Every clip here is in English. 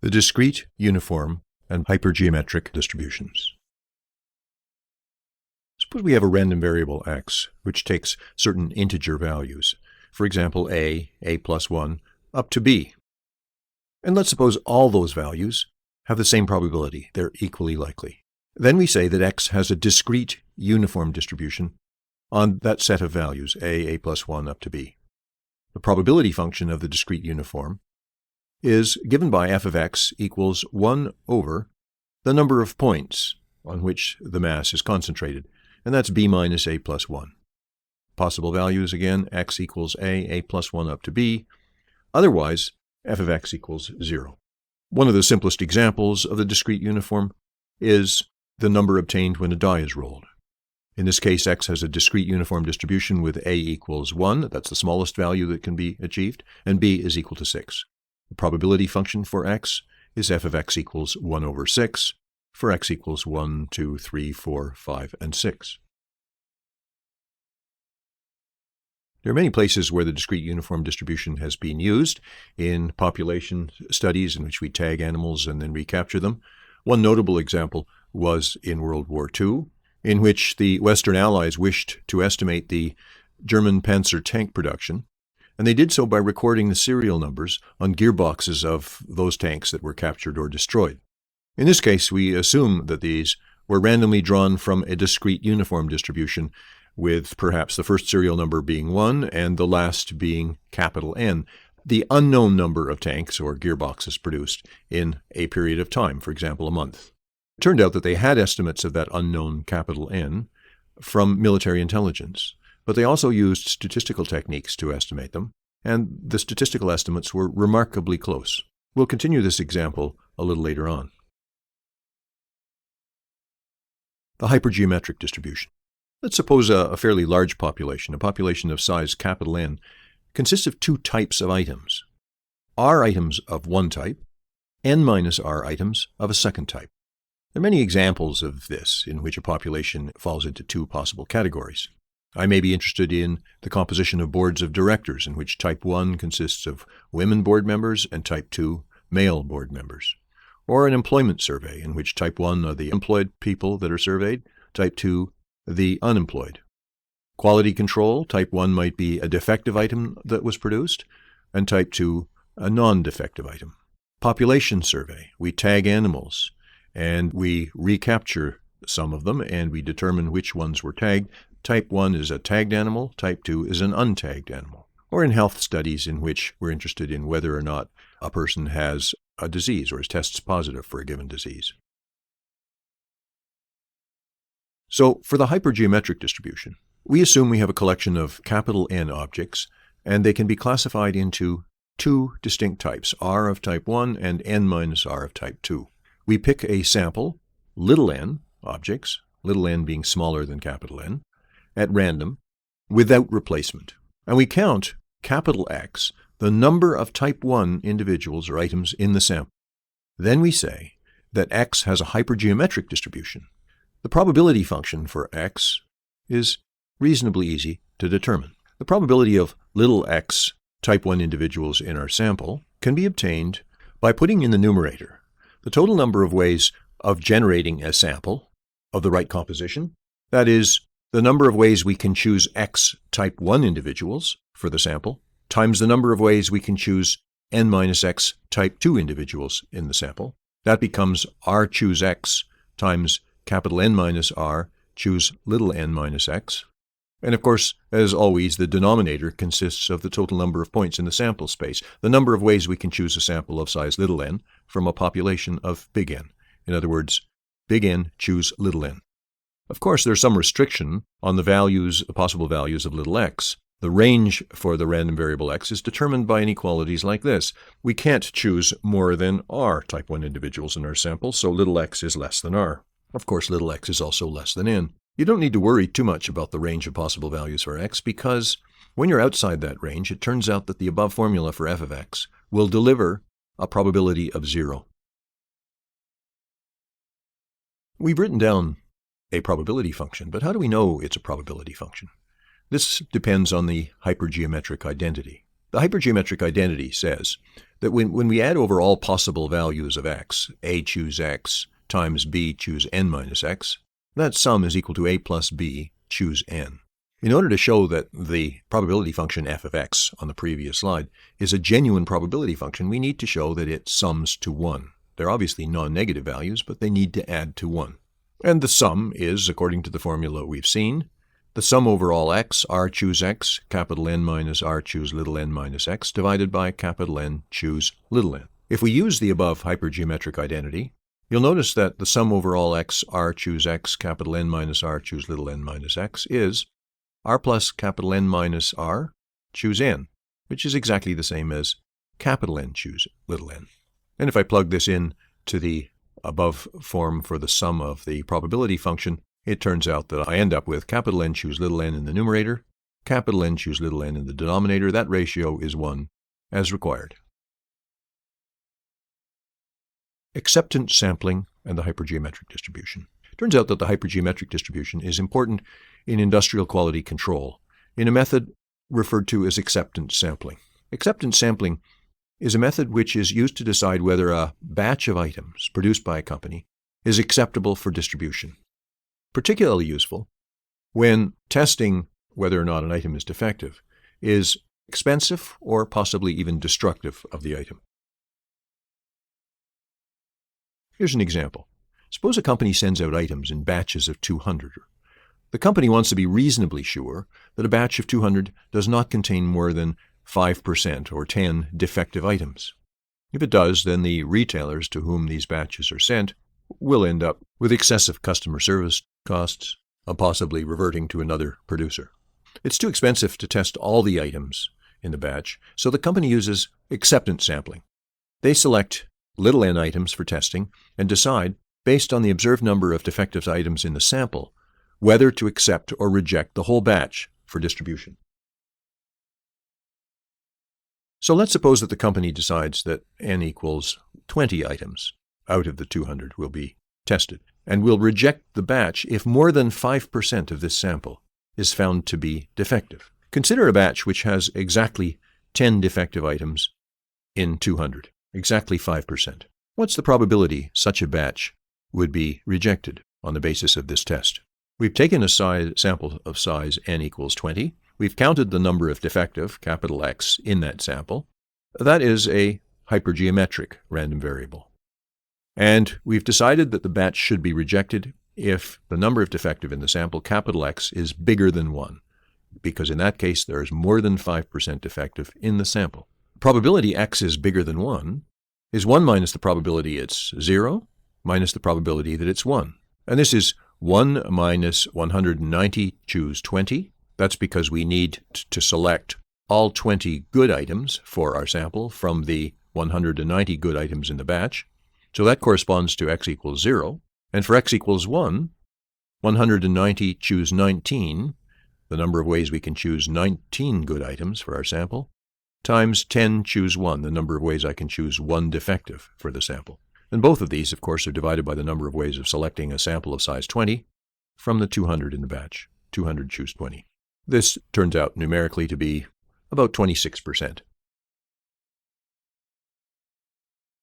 the discrete, uniform, and hypergeometric distributions. Suppose we have a random variable x, which takes certain integer values, for example a plus 1, up to b. And let's suppose all those values have the same probability, they're equally likely. Then we say that x has a discrete, uniform distribution on that set of values, a plus 1 up to b. The probability function of the discrete uniform is given by f of x equals 1 over the number of points on which the mass is concentrated, and that's b minus a plus 1. Possible values again, x equals a plus 1 up to b. Otherwise, f of x equals 0. One of the simplest examples of the discrete uniform is the number obtained when a die is rolled. In this case, x has a discrete uniform distribution with a equals 1, that's the smallest value that can be achieved, and b is equal to 6. The probability function for x is f of x equals 1 over 6, for x equals 1, 2, 3, 4, 5, and 6. There are many places where the discrete uniform distribution has been used in population studies in which we tag animals and then recapture them. One notable example was in World War II, in which the Western Allies wished to estimate the German Panzer tank production, and they did so by recording the serial numbers on gearboxes of those tanks that were captured or destroyed. In this case, we assume that these were randomly drawn from a discrete uniform distribution, with perhaps the first serial number being 1 and the last being capital N, the unknown number of tanks or gearboxes produced in a period of time, for example, a month. It turned out that they had estimates of that unknown capital N from military intelligence, but they also used statistical techniques to estimate them, and the statistical estimates were remarkably close. We'll continue this example a little later on. The hypergeometric distribution. Let's suppose a fairly large population, a population of size capital N, consists of two types of items. R items of one type, N minus R items of a second type. There are many examples of this in which a population falls into two possible categories. I may be interested in the composition of boards of directors, in which type 1 consists of women board members and type 2 male board members. Or an employment survey, in which type 1 are the employed people that are surveyed, type 2 the unemployed. Quality control, type 1 might be a defective item that was produced, and type 2 a non-defective item. Population survey, we tag animals, and we recapture some of them, and we determine which ones were tagged. Type 1 is a tagged animal, type 2 is an untagged animal. Or in health studies in which we're interested in whether or not a person has a disease or tests positive for a given disease. So for the hypergeometric distribution, we assume we have a collection of capital N objects, and they can be classified into two distinct types, R of type 1 and N minus R of type 2. We pick a sample, little n objects, little n being smaller than capital N, at random, without replacement. And we count capital X, the number of type 1 individuals or items in the sample. Then we say that X has a hypergeometric distribution. The probability function for x is reasonably easy to determine. The probability of little x type 1 individuals in our sample can be obtained by putting in the numerator the total number of ways of generating a sample of the right composition, that is, the number of ways we can choose x type 1 individuals for the sample, times the number of ways we can choose n minus x type 2 individuals in the sample. That becomes r choose x times capital N minus R, choose little n minus x. And of course, as always, the denominator consists of the total number of points in the sample space, the number of ways we can choose a sample of size little n from a population of big N. In other words, big N choose little n. Of course, there's some restriction on the possible values of little x. The range for the random variable x is determined by inequalities like this. We can't choose more than R type 1 individuals in our sample, so little x is less than R. Of course, little x is also less than n. You don't need to worry too much about the range of possible values for x, because when you're outside that range, it turns out that the above formula for f of x will deliver a probability of 0. We've written down a probability function, but how do we know it's a probability function? This depends on the hypergeometric identity. The hypergeometric identity says that when we add over all possible values of x, a choose x times b choose n minus x, that sum is equal to a plus b choose n. In order to show that the probability function f of x on the previous slide is a genuine probability function, we need to show that it sums to 1. They're obviously non-negative values, but they need to add to 1. And the sum is, according to the formula we've seen, the sum over all x, r choose x, capital N minus r choose little n minus x, divided by capital N choose little n. If we use the above hypergeometric identity, you'll notice that the sum over all x, r choose x, capital N minus r choose little n minus x is r plus capital N minus r choose n, which is exactly the same as capital N choose little n. And if I plug this in to the above form for the sum of the probability function, it turns out that I end up with capital N choose little n in the numerator, capital N choose little n in the denominator. That ratio is 1 as required. Acceptance sampling and the hypergeometric distribution. It turns out that the hypergeometric distribution is important in industrial quality control in a method referred to as acceptance sampling. Acceptance sampling is a method which is used to decide whether a batch of items produced by a company is acceptable for distribution. Particularly useful when testing whether or not an item is defective is expensive or possibly even destructive of the item. Here's an example. Suppose a company sends out items in batches of 200. The company wants to be reasonably sure that a batch of 200 does not contain more than 5% or 10 defective items. If it does, then the retailers to whom these batches are sent will end up with excessive customer service costs, possibly reverting to another producer. It's too expensive to test all the items in the batch, so the company uses acceptance sampling. They select little n items for testing and decide, based on the observed number of defective items in the sample, whether to accept or reject the whole batch for distribution. So let's suppose that the company decides that n equals 20 items out of the 200 will be tested, and will reject the batch if more than 5% of this sample is found to be defective. Consider a batch which has exactly 10 defective items in 200, exactly 5%. What's the probability such a batch would be rejected on the basis of this test? We've taken a sample of size n equals 20. We've counted the number of defective, capital X, in that sample. That is a hypergeometric random variable. And we've decided that the batch should be rejected if the number of defective in the sample, capital X, is bigger than 1, because in that case there is more than 5% defective in the sample. Probability X is bigger than 1 is 1 minus the probability it's 0 minus the probability that it's 1. And this is 1 minus 190 choose 20. That's because we need to select all 20 good items for our sample from the 190 good items in the batch. So that corresponds to x equals 0. And for x equals 1, 190 choose 19, the number of ways we can choose 19 good items for our sample, times 10 choose 1, the number of ways I can choose 1 defective for the sample. And both of these, of course, are divided by the number of ways of selecting a sample of size 20 from the 200 in the batch. 200 choose 20. This turns out numerically to be about 26%.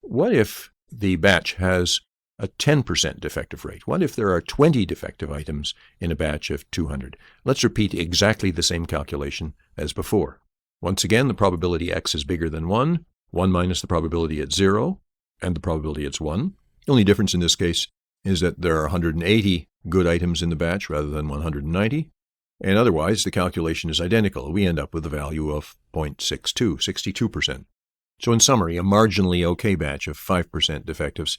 What if the batch has a 10% defective rate? What if there are 20 defective items in a batch of 200? Let's repeat exactly the same calculation as before. Once again, the probability x is bigger than 1, 1 minus the probability at 0, and the probability it's 1. The only difference in this case is that there are 180 good items in the batch rather than 190, and otherwise the calculation is identical. We end up with a value of 0.62, 62%. So in summary, a marginally okay batch of 5% defectives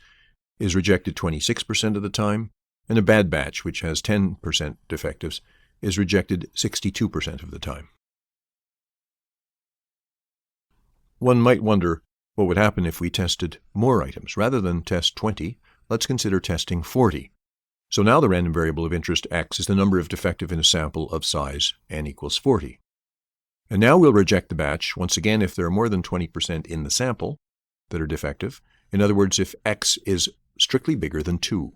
is rejected 26% of the time, and a bad batch, which has 10% defectives, is rejected 62% of the time. One might wonder what would happen if we tested more items. Rather than test 20, let's consider testing 40. So now the random variable of interest x is the number of defective in a sample of size n equals 40. And now we'll reject the batch, once again, if there are more than 20% in the sample that are defective. In other words, if x is strictly bigger than 2.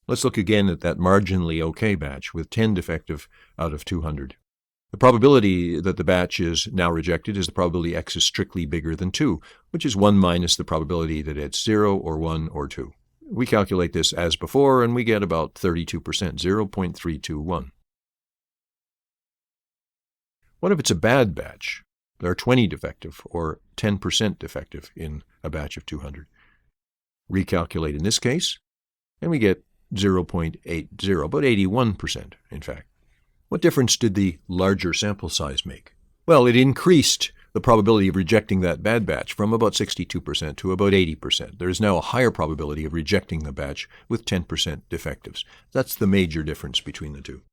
Let's look again at that marginally okay batch with 10 defective out of 200. The probability that the batch is now rejected is the probability x is strictly bigger than 2, which is 1 minus the probability that it's 0 or 1 or 2. We calculate this as before, and we get about 32%, 0.321. What if it's a bad batch? There are 20 defective or 10% defective in a batch of 200. Recalculate in this case, and we get 0.80, about 81%, in fact. What difference did the larger sample size make? Well, it increased the probability of rejecting that bad batch from about 62% to about 80%. There is now a higher probability of rejecting the batch with 10% defectives. That's the major difference between the two.